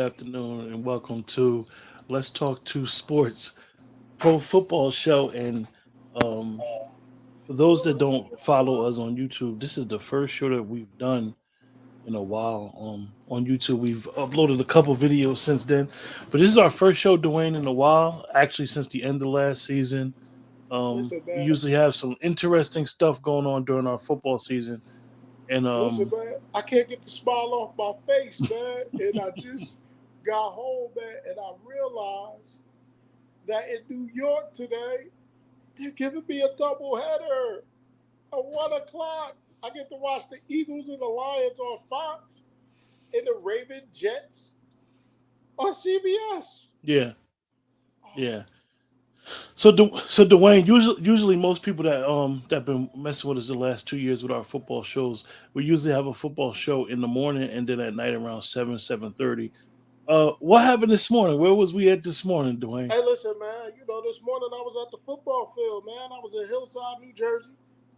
afternoon, and welcome to Let's Talk to Sports Pro Football Show. And um, for those that don't follow us on YouTube, this is the first show that we've done in a while. On YouTube, we've uploaded a couple videos since then, but this is our first show, Dwayne, in a while. Actually, since the end of last season. Listen, We man. usually have some interesting stuff going on during our football season, and Listen, man. I can't get the smile off my face, man. And I just got home, man, and I realized that in New York today, they're giving me a double header at 1 o'clock. I get to watch the Eagles and the Lions on Fox and the Raven Jets on CBS. yeah, yeah. So Dwayne, usually most people that been messing with us the last 2 years with our football shows, we usually have a football show in the morning and then at night around 7:30. What happened this morning? Where was we at this morning, Dwayne? Hey, listen, man. This morning I was at the football field, man. I was in Hillside, New Jersey,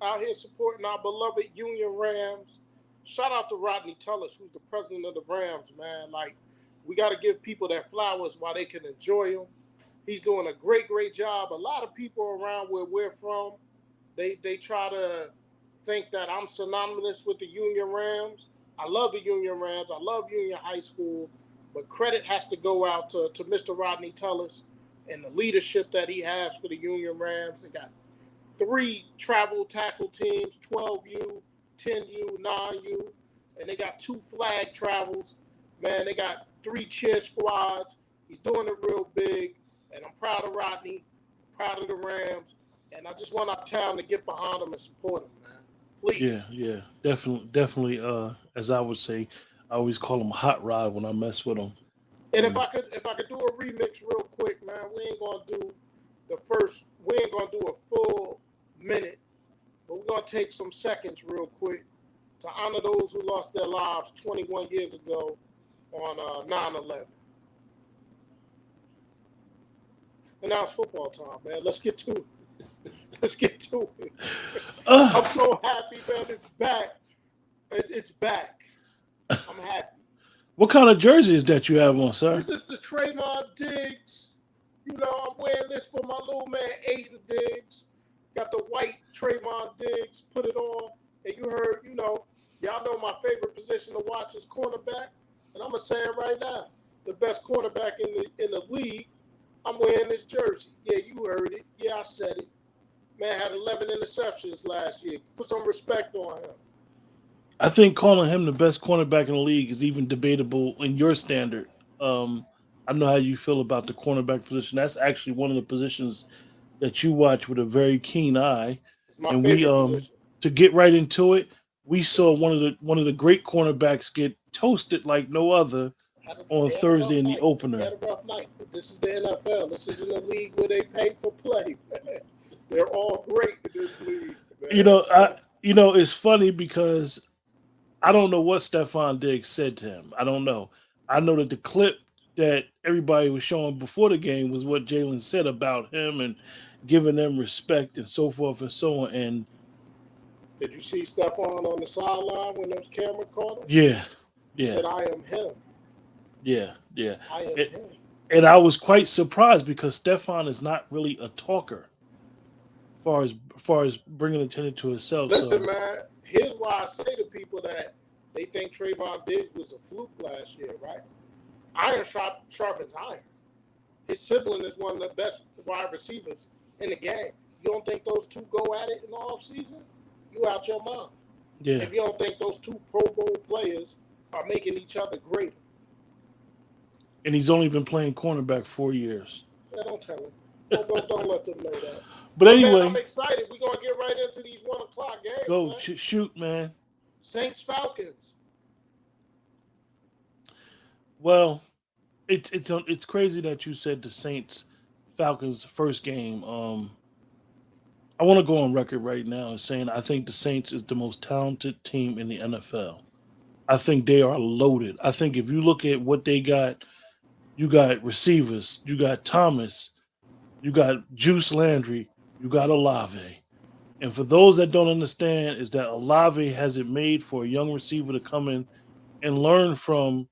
out here supporting our beloved Union Rams. Shout out to Rodney Tullis, who's the president of the Rams, man. Like, we got to give people their flowers while they can enjoy them. He's doing a great, great job. A lot of people around where we're from, they try to think that I'm synonymous with the Union Rams. I love the Union Rams. I love Union High School. But credit has to go out to Mr. Rodney Tullis and the leadership that he has for the Union Rams. They got 3 travel tackle teams, 12U, 10U, 9U, and they got 2 flag travels. Man, they got 3 cheer squads. He's doing it real big, and I'm proud of Rodney, proud of the Rams, and I just want our town to get behind them and support them, man. Yeah, Please. yeah, definitely. As I would say, I always call him Hot Rod when I mess with him. And if Um, I could do a remix real quick, man, we ain't gonna do a full minute, but we're gonna take some seconds real quick to honor those who lost their lives 21 years ago on 9/11. And now it's football time, man. Let's get to it. Let's get to it. I'm uh, so happy, man. It's back. It's back. I'm happy. what kind of jersey is that you have on, sir? This is the Trayvon Diggs. I'm wearing this for my little man Aiden Diggs. Got the white Trayvon Diggs. Put it on, and you heard, y'all know my favorite position to watch is cornerback, and I'm gonna say it right now: the best cornerback in the league. I'm wearing this jersey. Yeah, you heard it. Yeah, I said it. Man had 11 interceptions last year. Put some respect on him. I think calling him the best cornerback in the league is even debatable in your standard. I know how you feel about the cornerback position. That's actually one of the positions that you watch with a very keen eye. It's my And we favorite position. to get right into it, we saw one of the great cornerbacks get toasted like no other on They had a Thursday rough in the night. They opener. had a rough night. But this is the NFL. This isn't a league where they pay for play. They're all great in this league, You man. know, I you know it's funny because I don't know what Stefan Diggs said to him. I don't know. I know that the clip that everybody was showing before the game was what Jalen said about him and giving them respect and so forth and so on. And Did you see Stephon on the sideline when the camera caught him? yeah, He yeah, said, "I am him. yeah. I am And, him." and I was quite surprised because Stefan is not really a talker, far as bringing attention to himself. Listen, So man. Here's why I say to people that they think Trayvon Diggs was a fluke last year, right? Iron sharpens iron. His sibling is one of the best wide receivers in the game. You don't think those two go at it in the offseason? You out your mind. yeah, If you don't think those two Pro Bowl players are making each other greater. and he's only been playing cornerback 4 years. Don't tell them. Don't let them know that. But But man, I'm anyway, excited. We're gonna get right into these 1 o'clock games, go man. shoot, man. Saints Falcons. Well, it's crazy that you said the Saints Falcons first game. I want to go on record right now and saying I think the Saints is the most talented team in the NFL. I think they are loaded. I think if you look at what they got, you got receivers, you got Thomas, you got Juice Landry, you got Olave. And for those that don't understand, is that Olave has it made for a young receiver to come in and learn from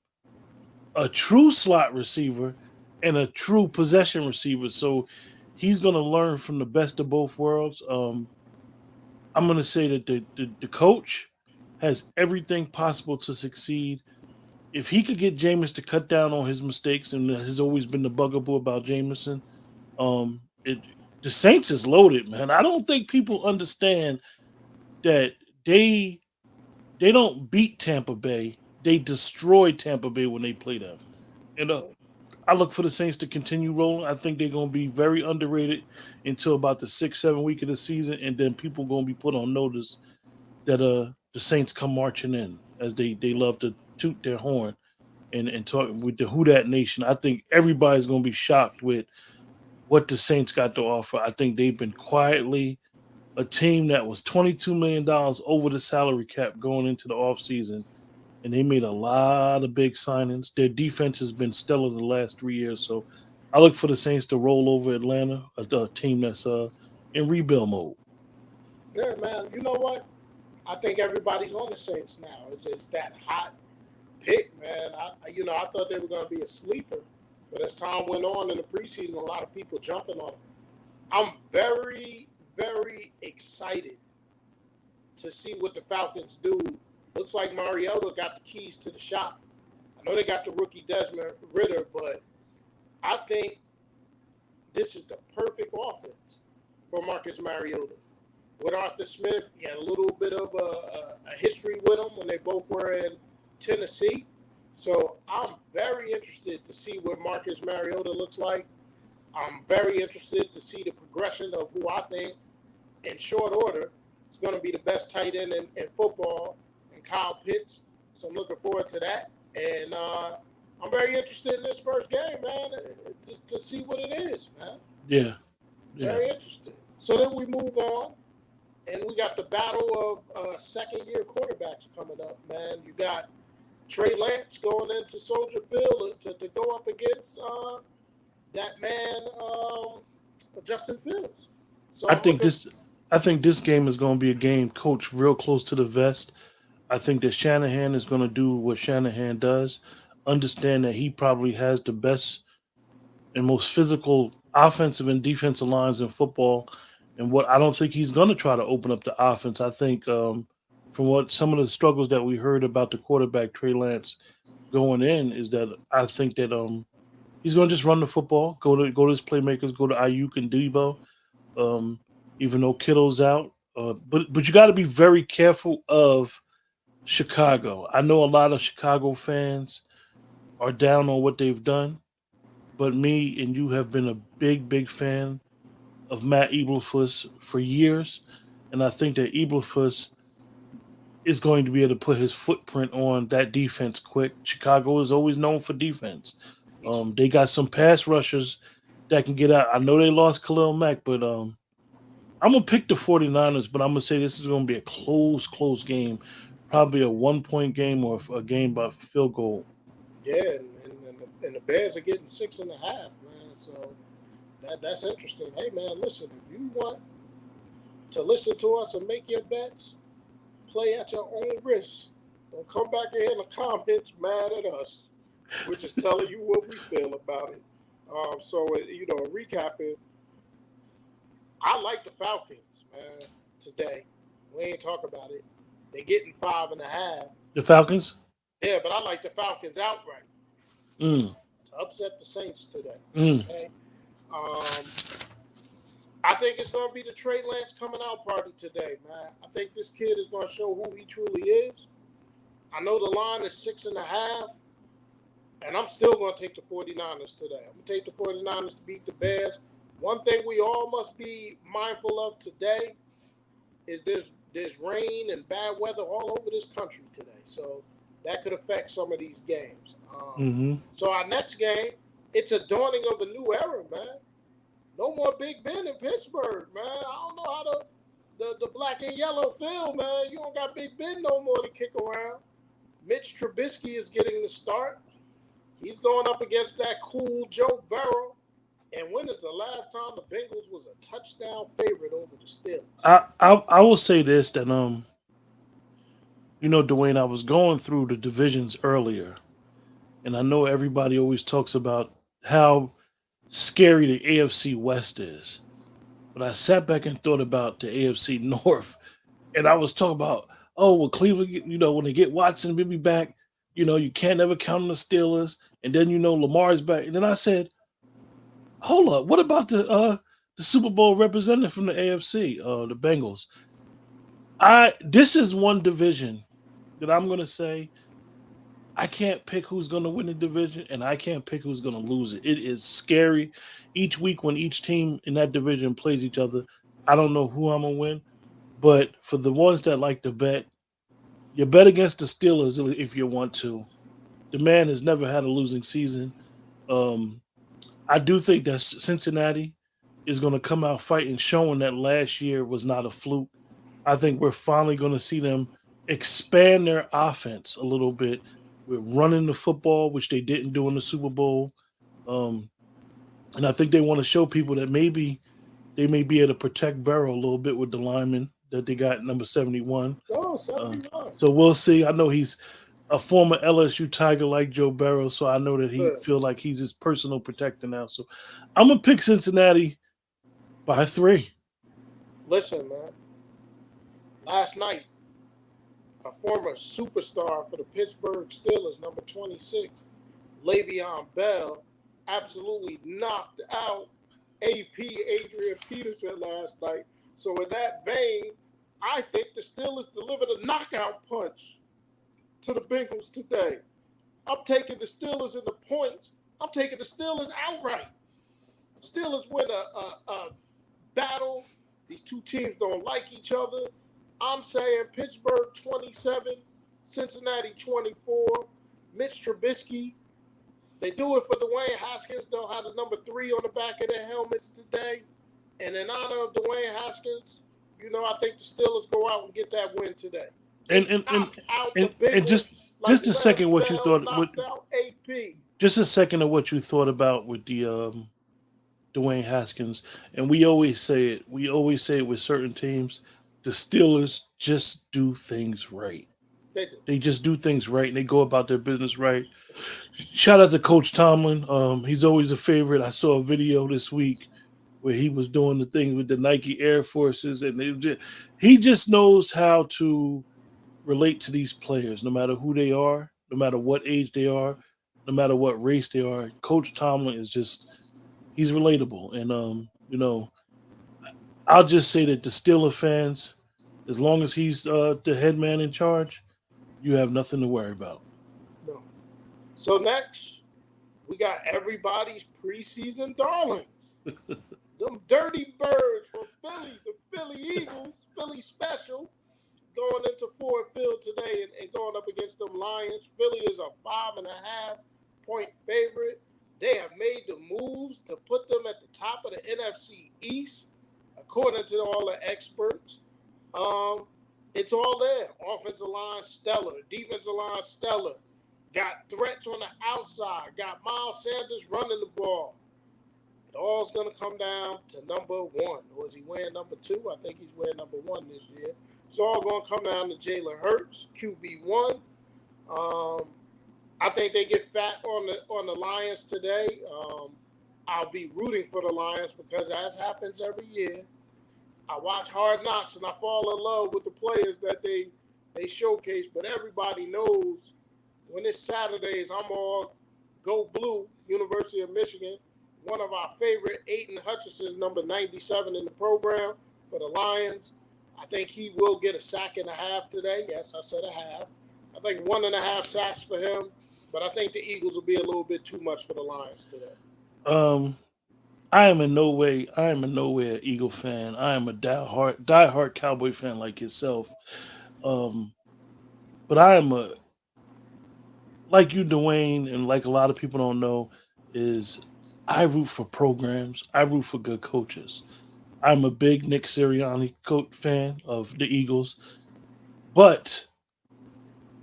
a true slot receiver and a true possession receiver. So he's going to learn from the best of both worlds. I'm going to say that the coach has everything possible to succeed. If he could get Jameis to cut down on his mistakes, and this has always been the bugaboo about Jameson, it the Saints is loaded, man. I don't think people understand that they they don't beat Tampa Bay. They destroy Tampa Bay when they play them. And I look for the Saints to continue rolling. I think they're going to be very underrated until about the 6-7 week of the season, and then people going to be put on notice that the Saints come marching in as they love to toot their horn and talk with the Who Dat Nation. I think everybody's going to be shocked with what the Saints got to offer. I think they've been quietly a team that was $22 million over the salary cap going into the offseason, and they made a lot of big signings. Their defense has been stellar the last 3 years. So I look for the Saints to roll over Atlanta, a team that's in rebuild mode. Yeah, man. You know what? I think everybody's on the Saints now. It's that hot pick, man. I thought they were going to be a sleeper, but as time went on in the preseason, a lot of people jumping on them. I'm very, very excited to see what the Falcons do. Looks like Mariota got the keys to the shop. I know they got the rookie Desmond Ridder, but I think this is the perfect offense for Marcus Mariota. With Arthur Smith, he had a little bit of a history with him when they both were in Tennessee. So I'm very interested to see what Marcus Mariota looks like. I'm very interested to see the progression of who I think, in short order, is going to be the best tight end in football, and Kyle Pitts. So I'm looking forward to that. And I'm very interested in this first game, man, to see what it is, man. Yeah. Very interested. So then we move on. And we got the battle of second-year quarterbacks coming up, man. You got Trey Lance going into Soldier Field to go up against that man, Justin Fields. So I think this game is going to be a game coached real close to the vest. I think that Shanahan is going to do what Shanahan does, understand that he probably has the best and most physical offensive and defensive lines in football. And what I don't think he's going to try to open up the offense. I think from what some of the struggles that we heard about the quarterback Trey Lance going in is that I think that he's going to just run the football, go to his playmakers, go to Ayuk and Debo, even though Kittle's out. But you got to be very careful of Chicago. I know a lot of Chicago fans are down on what they've done, but me and you have been a big fan of Matt Eberflus for years, and I think that Eberflus is going to be able to put his footprint on that defense quick. Chicago is always known for defense. They got some pass rushers that can get out. I know they lost Khalil Mack, but I'm going to pick the 49ers, but I'm going to say this is going to be a close game, probably a 1-point game or a game by field goal. Yeah, and the Bears are getting 6.5, man, so that's interesting. Hey, man, listen, if you want to listen to us and make your bets, play at your own risk. Don't come back here in the comments mad at us. We're just telling you what we feel about it. Recapping, I like the Falcons, man, today. We ain't talking about it. They're getting 5.5. The Falcons? Yeah, but I like the Falcons outright. To upset the Saints today. Okay? I think it's going to be the Trey Lance coming out party today, man. I think this kid is going to show who he truly is. I know the line is 6.5, and I'm still going to take the 49ers today. I'm going to take the 49ers to beat the Bears. One thing we all must be mindful of today is there's rain and bad weather all over this country today, so that could affect some of these games. So our next game, it's a dawning of a new era, man. No more Big Ben in Pittsburgh, man. I don't know how the black and yellow feel, man. You don't got Big Ben no more to kick around. Mitch Trubisky is getting the start. He's going up against that cool Joe Burrow. And when is the last time the Bengals was a touchdown favorite over the Steelers? I will say this, that Dwayne, I was going through the divisions earlier, and I know everybody always talks about how scary the AFC West is. But I sat back and thought about the AFC North, and I was talking about, oh, well, Cleveland, when they get Watson, maybe back, you can't ever count on the Steelers, and then Lamar's back, and then I said, hold up, what about the Super Bowl representative from the AFC, the Bengals? This is one division that I'm gonna say I can't pick who's gonna win the division, and I can't pick who's gonna lose it. It is scary each week when each team in that division plays each other. I don't know who I'm gonna win, but for the ones that like to bet, you bet against the Steelers if you want to. The man has never had a losing season. I do think that Cincinnati is going to come out fighting, showing that last year was not a fluke. I think we're finally going to see them expand their offense a little bit. We're running the football, which they didn't do in the Super Bowl. And I think they want to show people that maybe they may be able to protect Burrow a little bit with the lineman that they got number 71. Oh, 71. So we'll see. I know he's a former LSU Tiger like Joe Burrow, so I know that he feel like he's his personal protector now. So I'm going to pick Cincinnati by 3. Listen, man. Last night, a former superstar for the Pittsburgh Steelers, number 26, Le'Veon Bell, absolutely knocked out AP Adrian Peterson last night. So in that vein, I think the Steelers delivered a knockout punch to the Bengals today. I'm taking the Steelers in the points. I'm taking the Steelers outright. Steelers win a battle. These two teams don't like each other. I'm saying Pittsburgh 27, Cincinnati 24. Mitch Trubisky, they do it for Dwayne Haskins. They'll have the number 3 on the back of their helmets today. And in honor of Dwayne Haskins, I think the Steelers go out and get that win today. And just a second, what you thought? Just a second of what you thought about with the Dwayne Haskins. And we always say it. We always say it with certain teams. The Steelers just do things right. They do. They just do things right, and they go about their business right. Shout out to Coach Tomlin. He's always a favorite. I saw a video this week where he was doing the thing with the Nike Air Forces, and he just knows how to relate to these players, no matter who they are, no matter what age they are, no matter what race they are. Coach Tomlin is he's relatable. And, I'll just say that the Steelers fans, as long as he's the head man in charge, you have nothing to worry about. No. So next, we got everybody's preseason darlings. Them dirty birds from Philly, the Philly Eagles, Philly special, going into Ford Field today and going up against them Lions. Philly is a 5.5-point favorite. They have made the moves to put them at the top of the NFC East, according to all the experts. It's all there. Offensive line, stellar. Defensive line, stellar. Got threats on the outside. Got Miles Sanders running the ball. It all's going to come down to number 1. Or is he wearing number 2? I think he's wearing number 1 this year. It's all going to come down to Jalen Hurts, QB1. I think they get fat on the Lions today. I'll be rooting for the Lions because, as happens every year, I watch Hard Knocks and I fall in love with the players that they showcase. But everybody knows when it's Saturdays, I'm all go blue, University of Michigan. One of our favorite, Aiden Hutchinson, number 97 in the program for the Lions. I think he will get a sack and a half today. Yes, I said a half. I think 1.5 sacks for him. But I think the Eagles will be a little bit too much for the Lions today. I am in no way an Eagle fan. I am a diehard Cowboy fan like yourself. But I am like you, Dwayne, and like a lot of people don't know, is I root for programs. I root for good coaches. I'm a big Nick Sirianni fan of the Eagles. But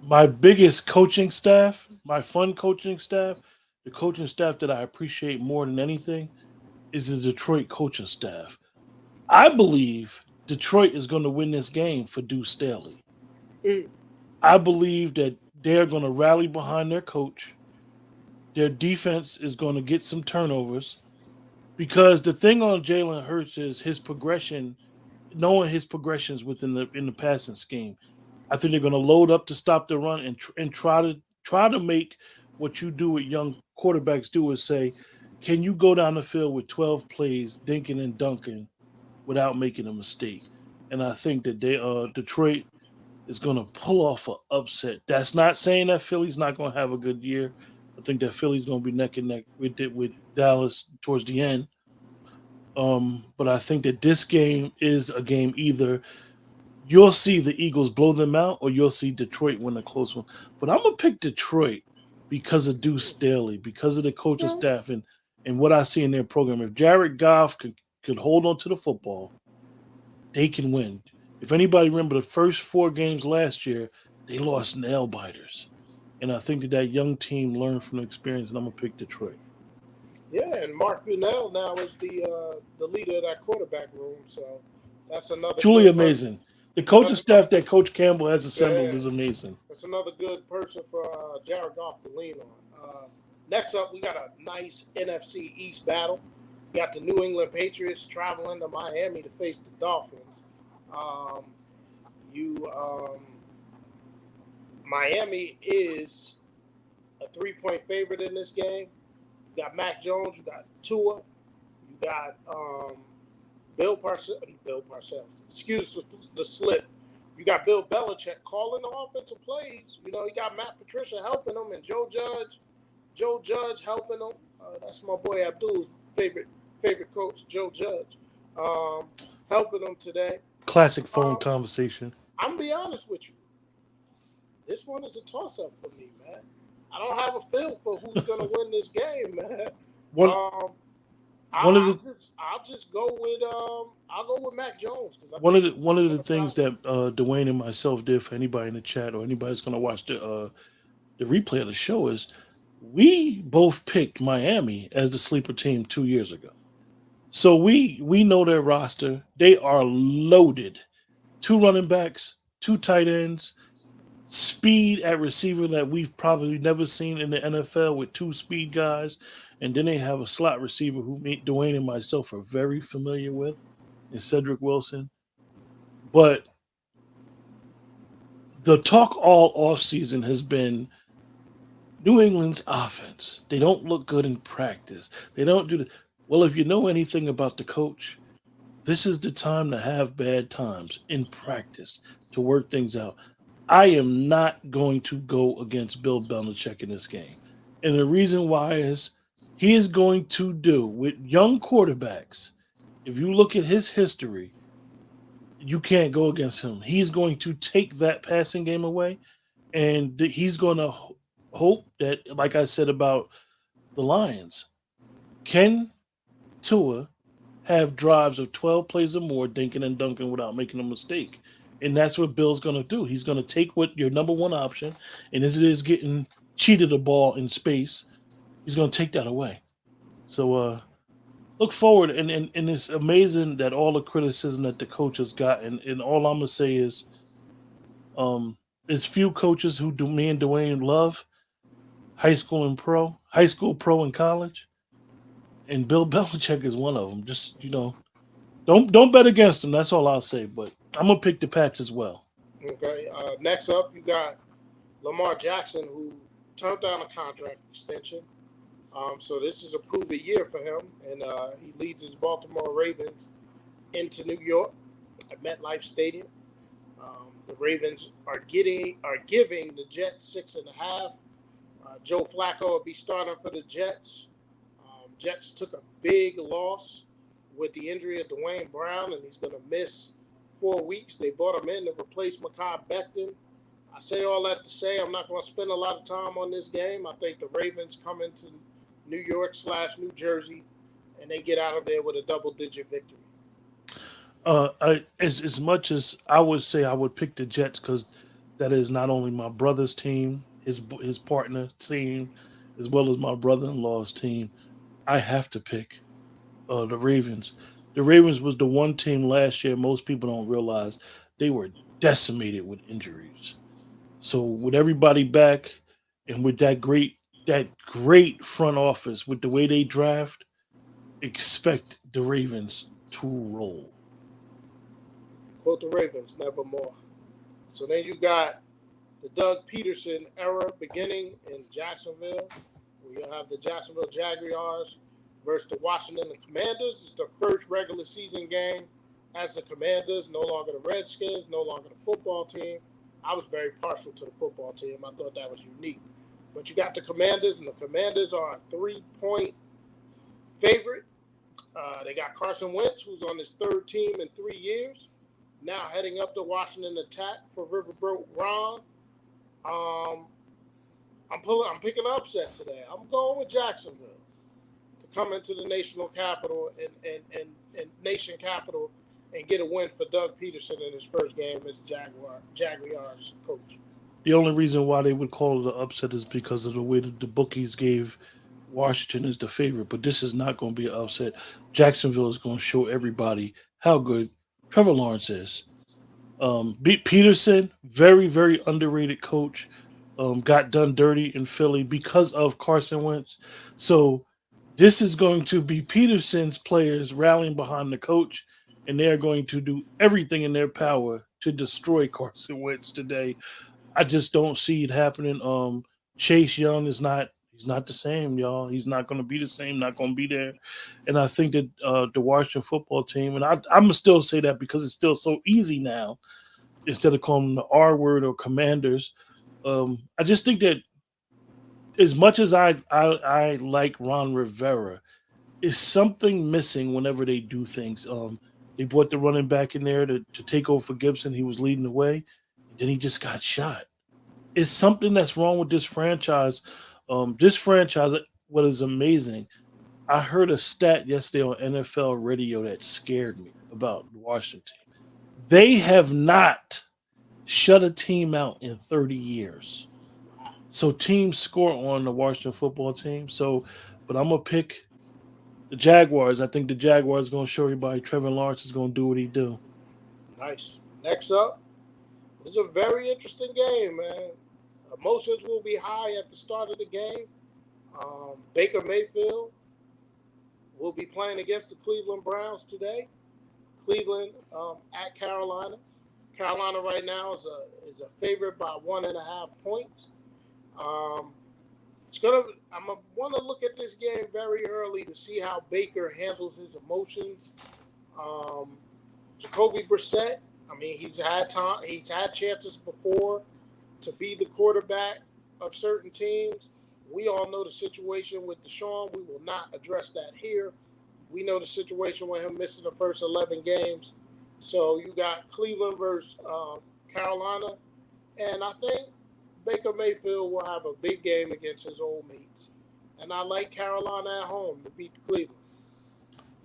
my biggest coaching staff, my fun coaching staff, the coaching staff that I appreciate more than anything is the Detroit coaching staff. I believe Detroit is going to win this game for Deuce Staley. I believe that they're going to rally behind their coach. Their defense is going to get some turnovers because the thing on Jalen Hurts is his progression, knowing his progressions within the in the passing scheme. I think they're going to load up to stop the run and try to make what you do with young quarterbacks do is say, can you go down the field with 12 plays, dinking and dunking without making a mistake? And I think that Detroit is going to pull off an upset. That's not saying that Philly's not going to have a good year. I think that Philly's going to be neck and neck with Dallas towards the end. But I think that this game is a game either you'll see the Eagles blow them out or you'll see Detroit win a close one. But I'm gonna pick Detroit because of Deuce Staley, because of the coaching staff and what I see in their program. If Jared Goff could hold on to the football, they can win. If anybody remember the first 4 games last year, they lost nail biters. And I think that young team learned from the experience, and I'm gonna pick Detroit. Yeah, and Mark Bunnell now is the leader of that quarterback room, so that's another Truly good amazing. The coaching staff that Coach Campbell has assembled is amazing. That's another good person for Jared Goff to lean on. Next up, we got a nice NFC East battle. We got the New England Patriots traveling to Miami to face the Dolphins. Miami is a 3-point favorite in this game. You got Mac Jones, you got Tua, you got Bill Parcells. Excuse the slip. You got Bill Belichick calling the offensive plays. You know, you got Matt Patricia helping him and Joe Judge helping him. That's my boy Abdul's favorite coach, Joe Judge, helping him today. Classic phone conversation. I'm going to be honest with you. This one is a toss-up for me, man. I don't have a feel for who's going to win this game, man. I'll just go with Mac Jones. One of the things that Dwayne and myself did for anybody in the chat or anybody that's going to watch the replay of the show is we both picked Miami as the sleeper team 2 years ago. So we know their roster. They are loaded. 2 running backs, 2 tight ends, speed at receiver that we've probably never seen in the NFL with 2 speed guys. And then they have a slot receiver who Dwayne and myself are very familiar with, and Cedric Wilson. But the talk all offseason has been New England's offense. They don't look good in practice. They don't do the well. If you know anything about the coach, this is the time to have bad times in practice to work things out. I am not going to go against Bill Belichick in this game. And the reason why is he is going to do with young quarterbacks. If you look at his history, you can't go against him. He's going to take that passing game away, and he's going to hope that, like I said about the Lions, can Tua have drives of 12 plays or more, dinking and dunking without making a mistake? And that's what Bill's going to do. He's going to take what your number one option, and as it is getting cheated the ball in space, he's going to take that away. So look forward, and it's amazing that all the criticism that the coach has gotten, and all I'm going to say is there's few coaches who me and Dwayne love, high school, pro, and college, and Bill Belichick is one of them. Just, don't bet against him. That's all I'll say, but I'm going to pick the Pats as well. Okay, next up, you got Lamar Jackson, who turned down a contract extension. So this is a prove-it year for him, and he leads his Baltimore Ravens into New York at MetLife Stadium. The Ravens are giving the Jets 6.5. Joe Flacco will be starting for the Jets. Jets took a big loss with the injury of Dwayne Brown, and he's going to miss 4 weeks. They brought him in to replace Mekhi Becton. I say all that to say I'm not going to spend a lot of time on this game. I think the Ravens come into New York / New Jersey, and they get out of there with a double-digit victory. As much as I would say I would pick the Jets because that is not only my brother's team, his partner team, as well as my brother-in-law's team, I have to pick the Ravens. The Ravens was the one team last year most people don't realize they were decimated with injuries. So with everybody back and with that great that great front office with the way they draft, expect the Ravens to roll. Quote the Ravens, nevermore. So then you got the Doug Peterson era beginning in Jacksonville. We have the Jacksonville Jaguars versus the Washington Commanders. It's the first regular season game as the Commanders, no longer the Redskins, no longer the football team. I was very partial to the football team. I thought that was unique. But you got the Commanders, and the Commanders are a 3-point favorite. They got Carson Wentz, who's on his third team in 3 years, now heading up the Washington attack for Riverboat Ron. I'm picking an upset today. I'm going with Jacksonville to come into the national capital and nation capital and get a win for Doug Peterson in his first game as Jaguars coach. The only reason why they would call it an upset is because of the way that the bookies gave Washington as the favorite. But this is not going to be an upset. Jacksonville is going to show everybody how good Trevor Lawrence is. Peterson, very, very underrated coach. Got done dirty in Philly because of Carson Wentz. So this is going to be Peterson's players rallying behind the coach, and they're going to do everything in their power to destroy Carson Wentz today. I just don't see it happening. Chase Young is not. He's not the same, y'all. He's not going to be the same. Not going to be there. And I think that the Washington football team, and I'm gonna still say that because it's still so easy now, instead of calling them the R word or Commanders. I just think that as much as I like Ron Rivera, is something missing whenever they do things. They brought the running back in there to take over for Gibson. He was leading the way, and then he just got shot. It's something that's wrong with this franchise. This franchise, what is amazing, I heard a stat yesterday on NFL radio that scared me about Washington. They have not shut a team out in 30 years. So teams score on the Washington football team. So, but I'm gonna pick the Jaguars. I think the Jaguars are gonna show everybody Trevor Lawrence is gonna do what he do. Nice. Next up, this is a very interesting game, man. Emotions will be high at the start of the game. Baker Mayfield will be playing against the Cleveland Browns today. Cleveland at Carolina. Carolina right now is a favorite by 1.5 points. I'm gonna want to look at this game very early to see how Baker handles his emotions. Jacoby Brissett. I mean, he's had time. He's had chances before to be the quarterback of certain teams. We all know the situation with Deshaun. We will not address that here. We know the situation with him missing the first 11 games. So you got Cleveland versus Carolina. And I think Baker Mayfield will have a big game against his old mates. And I like Carolina at home to beat Cleveland.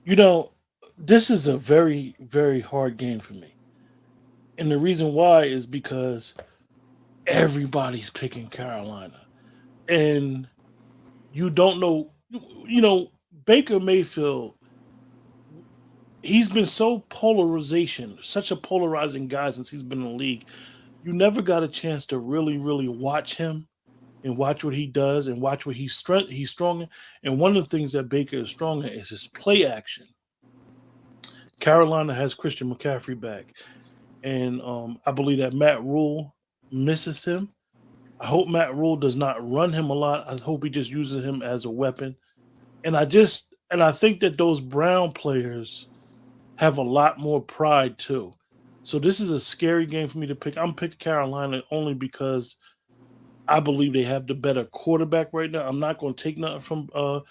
You know, this is a very, very hard game for me. And the reason why is because everybody's picking Carolina. And you don't know, Baker Mayfield, he's been so polarization, such a polarizing guy since he's been in the league. You never got a chance to really, really watch him and watch what he does and watch what he's strong in. And one of the things that Baker is strong in is his play action. Carolina has Christian McCaffrey back. And I believe that Matt Rule misses him. I hope Matt Rule does not run him a lot. I hope he just uses him as a weapon. And I think that those Brown players have a lot more pride too. So this is a scary game for me to pick. I'm picking Carolina only because I believe they have the better quarterback right now. I'm not going to take nothing from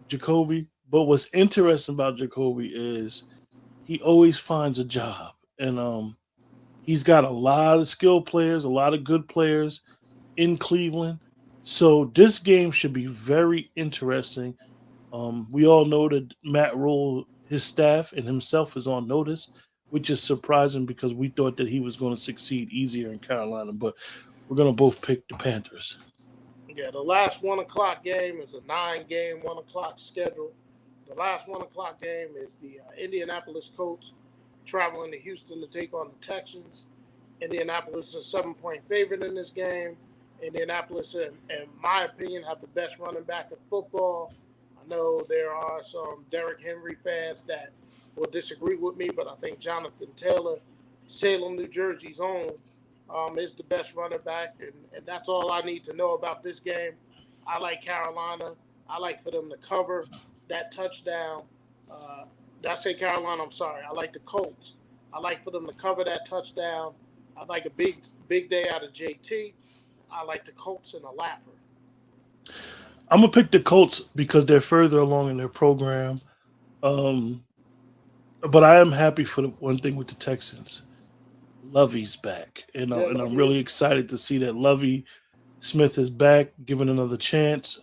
Jacoby. But what's interesting about Jacoby is he always finds a job. And he's got a lot of skilled players, a lot of good players in Cleveland. So this game should be very interesting. We all know that Matt Rule, his staff, and himself is on notice, which is surprising because we thought that he was going to succeed easier in Carolina. But we're going to both pick the Panthers. Yeah, the last 1 o'clock game is a 9-game 1 o'clock schedule. The last 1 o'clock game is the Indianapolis Colts traveling to Houston to take on the Texans. Indianapolis is a 7-point favorite in this game. Indianapolis, in my opinion, have the best running back in football. I know there are some Derrick Henry fans that will disagree with me, but I think Jonathan Taylor, Salem, New Jersey's own, is the best running back, and that's all I need to know about this game. I like Carolina. I like for them to cover that touchdown. Uh, did I say Carolina? I'm sorry. I like the Colts. I like for them to cover that touchdown. I like a big day out of JT. I like the Colts and a laugher. I'm gonna pick the Colts because they're further along in their program. Um, but I am happy for the one thing with the Texans. Lovey's back, Yeah, and I'm Lovey is really excited to see that Lovey Smith is back, given another chance.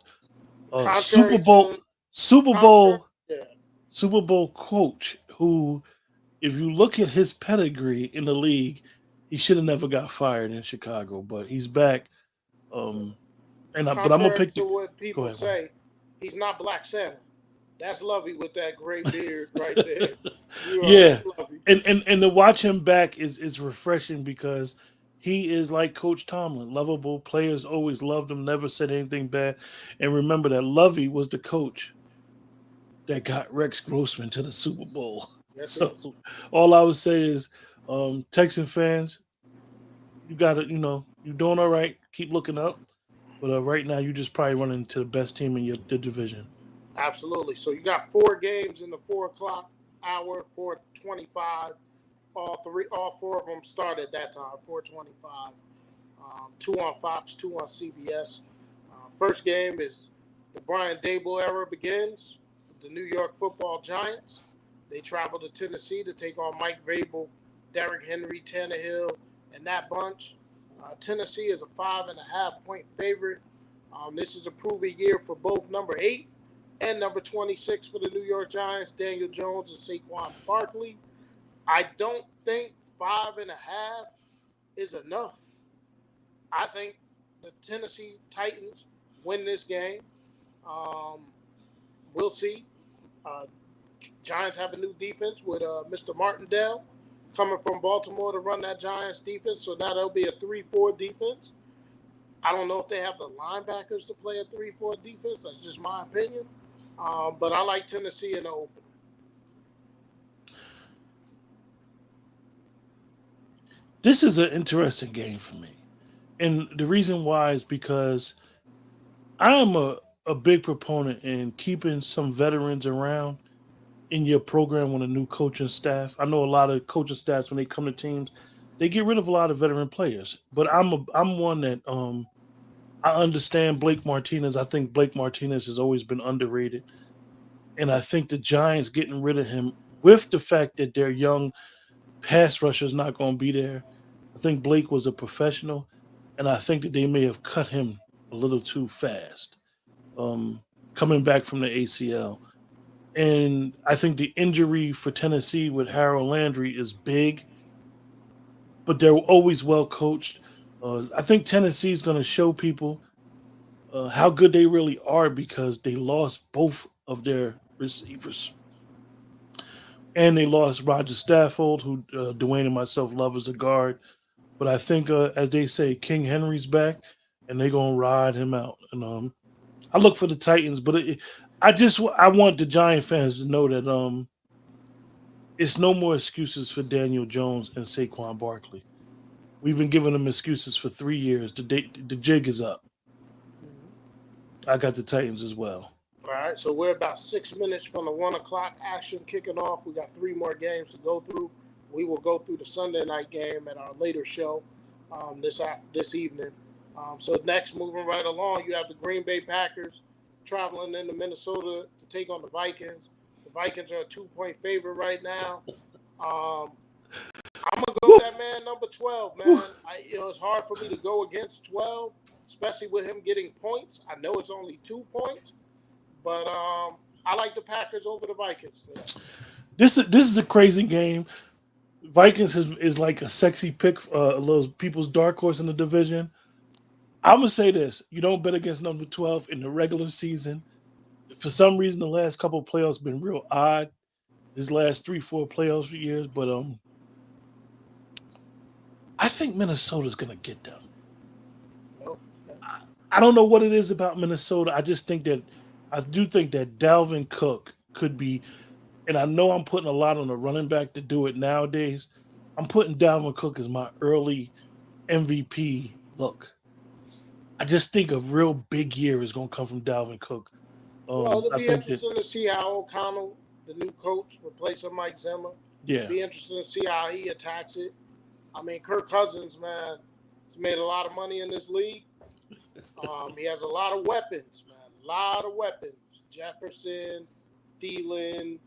Uh, Super contrary Bowl, to Super contrary. Bowl, Yeah, Super Bowl coach who, if you look at his pedigree in the league, he should have never got fired in Chicago, but he's back. yeah. Um, but I'm gonna Contrary pick to the. what Go people ahead, man. say, he's not Black Santa. That's Lovey with that gray beard right there. Yeah, That's Lovey. and to watch him back is refreshing because he is like Coach Tomlin, lovable. Players always loved him, never said anything bad. And remember that Lovey was the coach that got Rex Grossman to the Super Bowl. Yes, he So is. all I would say is, Texan fans, you got to, you're doing all right. Keep looking up. But right now, you just probably running into the best team in the division. Absolutely. So you got 4 games in the 4 o'clock hour, 4:25. All four of them start at that time, 4:25. Two on Fox, two on CBS. First game is the Brian Dable era begins with the New York Football Giants. They travel to Tennessee to take on Mike Vrabel, Derrick Henry, Tannehill, and that bunch. Tennessee is a 5.5 point favorite. This is a proven year for both number 8 and number 26 for the New York Giants, Daniel Jones and Saquon Barkley. I don't think 5.5 is enough. I think the Tennessee Titans win this game. Um, we'll see. Uh, Giants have a new defense with Mr. Martindale coming from Baltimore to run that Giants defense. So now there'll be a 3-4 defense. I don't know if they have the linebackers to play a 3-4 defense. That's just my opinion. But I like Tennessee in the open. This is an interesting game for me. And the reason why is because I am a big proponent in keeping some veterans around in your program with a new coaching staff. I know a lot of coaching staffs when they come to teams, they get rid of a lot of veteran players. But I'm one that I understand Blake Martinez. I think Blake Martinez has always been underrated. And I think the Giants getting rid of him with the fact that their young pass rusher is not going to be there. I think Blake was a professional, and I think that they may have cut him a little too fast um, coming back from the ACL. And I think the injury for Tennessee with Harold Landry is big, but they're always well coached. I think Tennessee is going to show people how good they really are because they lost both of their receivers. And they lost Roger Stafford, who Dwayne and myself love as a guard. But I think, as they say, King Henry's back, and they're gonna ride him out. And I look for the Titans, but I want the Giant fans to know that it's no more excuses for Daniel Jones and Saquon Barkley. We've been giving them excuses for 3 years. The jig is up. I got the Titans as well. All right, so we're about 6 minutes from the 1 o'clock action kicking off. We got 3 more games to go through. We will go through the Sunday night game at our later show this evening. So next, moving right along, you have the Green Bay Packers traveling into Minnesota to take on the Vikings. The Vikings are a 2 point favorite right now. Um, I'm gonna go with that man number 12, man. It's hard for me to go against 12, especially with him getting points. I know it's only 2 points. But I like the Packers over the Vikings today. This is a crazy game. Vikings is like a sexy pick, a little people's dark horse in the division. I'm gonna say this: you don't bet against number 12 in the regular season. For some reason, the last couple of playoffs been real odd. His last 3, 4 playoffs years, but I think Minnesota's gonna get them. Okay. I don't know what it is about Minnesota. I do think that Dalvin Cook could be, and I know I'm putting a lot on the running back to do it nowadays. I'm putting Dalvin Cook as my early MVP look. I just think a real big year is going to come from Dalvin Cook. Well, it'll I be think that interesting to see how O'Connell, the new coach, replacing Mike Zimmer. yeah, Be interesting to see how he attacks it. I mean, Kirk Cousins, man, he's made a lot of money in this league. He has a lot of weapons, man. A lot of weapons. Jefferson, Thielen,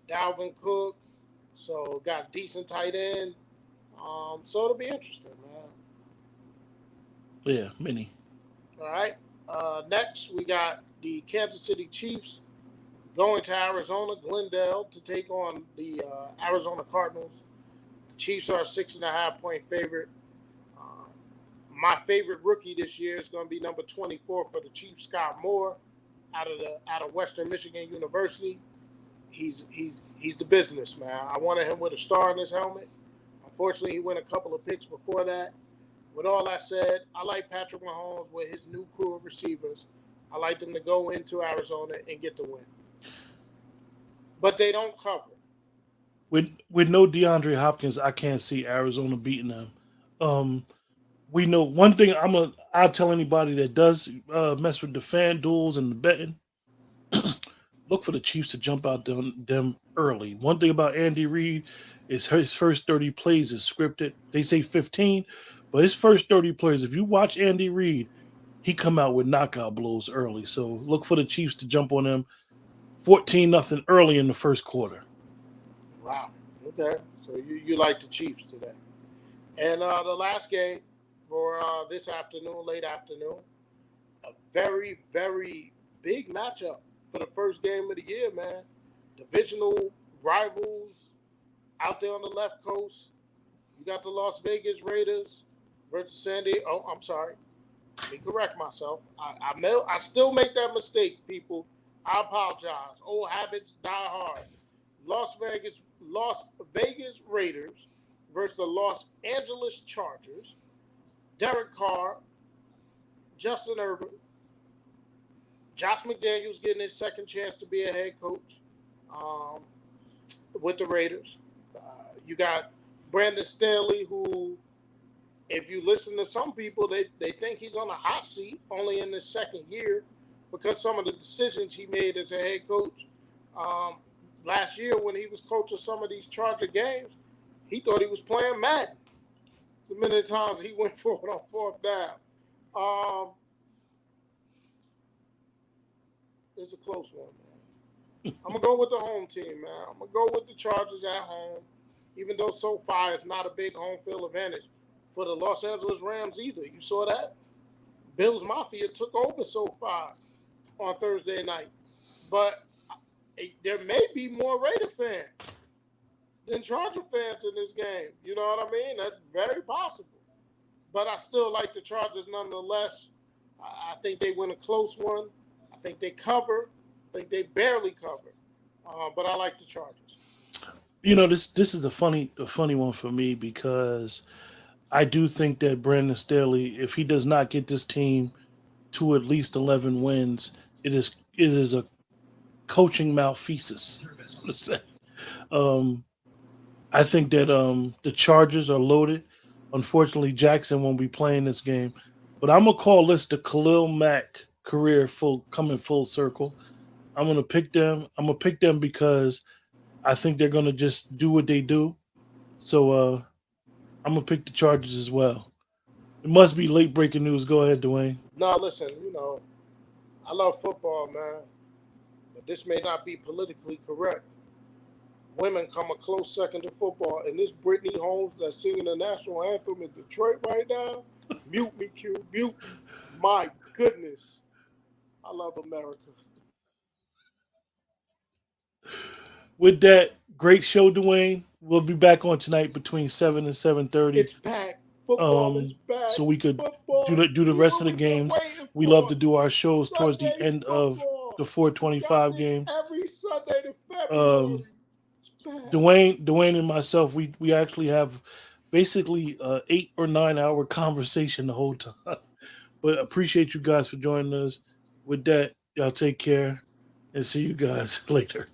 Dalvin Cook. So got a decent tight end. So it'll be interesting, man. yeah, many. All right. Next, we got the Kansas City Chiefs going to Arizona, Glendale, to take on the Arizona Cardinals. The Chiefs are a 6.5-point favorite. My favorite rookie this year is going to be number 24 for the Chiefs, Scott Moore, out of Western Michigan University. He's the business, man. I wanted him with a star in his helmet. Unfortunately, he went a couple of picks before that. With all that said, I like Patrick Mahomes with his new crew of receivers. I like them to go into Arizona and get the win. But they don't cover. With no DeAndre Hopkins, I can't see Arizona beating them. We know one thing. I'll tell anybody that does mess with the fan duels and the betting. Look for the Chiefs to jump out them early. One thing about Andy Reid is his first 30 plays is scripted. They say 15, but his first 30 plays, if you watch Andy Reid, he come out with knockout blows early. So look for the Chiefs to jump on them 14-0 early in the first quarter. Wow. Okay. So you like the Chiefs today. And the last game for this afternoon, late afternoon, a very, very big matchup for the first game of the year, man. Divisional rivals out there on the left coast. You got the Las Vegas Raiders versus San Diego. Oh, I'm sorry. Let me correct myself. I still make that mistake, people. I apologize. Old habits die hard. Las Vegas Raiders versus the Los Angeles Chargers. Derek Carr, Justin Herbert, Josh McDaniels getting his second chance to be a head coach with the Raiders. You got Brandon Staley, who, if you listen to some people, they think he's on a hot seat only in his second year because some of the decisions he made as a head coach. Last year when he was coaching some of these Charger games, he thought he was playing Madden. The many times he went for it on fourth down. It's a close one, man. I'm going to go with the home team, man. I'm going to go with the Chargers at home, even though SoFi is not a big home field advantage for the Los Angeles Rams either. You saw that? Bills Mafia took over SoFi on Thursday night. But there may be more Raider fans than Charger fans in this game. You know what I mean? That's very possible. But I still like the Chargers nonetheless. I think they win a close one. I think they cover. I think they barely cover. But I like the Chargers. You know, this is a funny one for me because I do think that Brandon Staley, if he does not get this team to at least 11 wins, it is a coaching malfeasance. I think that the Chargers are loaded. Unfortunately, Jackson won't be playing this game, but I'm gonna call this the Khalil Mack career coming full circle. I'm gonna pick them. I'm gonna pick them because I think they're gonna just do what they do. So I'm gonna pick the Chargers as well. It must be late breaking news. Go ahead, Dwayne. No, listen, I love football, man, but this may not be politically correct. Women come a close second to football, and this Brittany Holmes that's singing the national anthem in Detroit right now, mute me, Q, mute. My goodness, I love America. With that, great show, Dwayne. We'll be back on tonight between 7 and 7:30. It's back. Football is back. So we could Football. do the rest of the games. We love to do our shows towards the end of the 425 games. Every Sunday to February. Dwayne and myself, we actually have basically 8 or 9 hour conversation the whole time. But appreciate you guys for joining us. With that, y'all take care and see you guys later.